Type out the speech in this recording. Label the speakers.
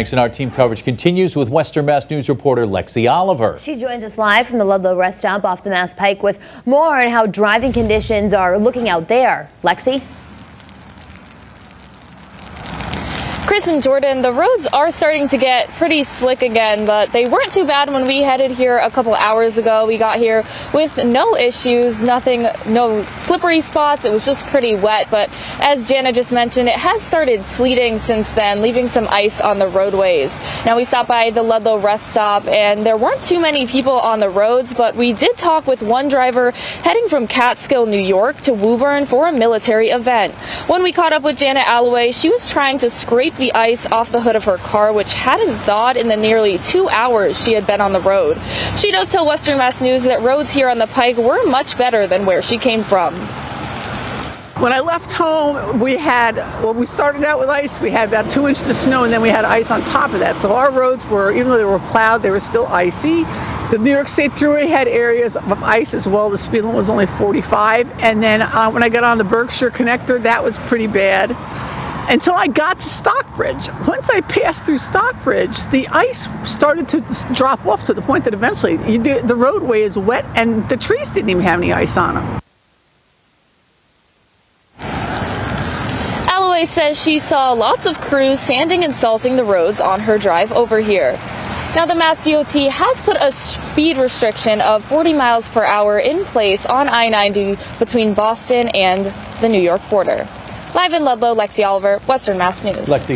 Speaker 1: And our team coverage continues with Western Mass News reporter Lexi Oliver.
Speaker 2: She joins us live from the Ludlow rest stop off the Mass Pike with more on how driving conditions are looking out there. Lexi?
Speaker 3: Chris and Jordan, the roads are starting to get pretty slick again, but they weren't too bad when we headed here a couple hours ago. We got here with no issues, no slippery spots. It was just pretty wet, but as Jana just mentioned, it has started sleeting since then, leaving some ice on the roadways. Now, we stopped by the Ludlow rest stop, and there weren't too many people on the roads, but we did talk with one driver heading from Catskill, New York to Woburn for a military event. When we caught up with Janet Alloway, she was trying to scrape the ice off the hood of her car, which hadn't thawed in the nearly 2 hours she had been on the road. She does tell Western Mass News that roads here on the Pike were much better than where she came from.
Speaker 4: When I left home, we started out with ice. We had about 2 inches of snow, and then we had ice on top of that. So our roads were, even though they were plowed, they were still icy. The New York State Thruway had areas of ice as well. The speed limit was only 45. And then when I got on the Berkshire connector, that was pretty bad. Until I got to Stockbridge. Once I passed through Stockbridge, the ice started to drop off to the point that eventually the roadway is wet and the trees didn't even have any ice on them.
Speaker 3: Alloway says she saw lots of crews sanding and salting the roads on her drive over here. Now, the Mass DOT has put a speed restriction of 40 miles per hour in place on I-90 between Boston and the New York border. Live in Ludlow, Lexi Oliver, Western Mass News.
Speaker 1: Lexi.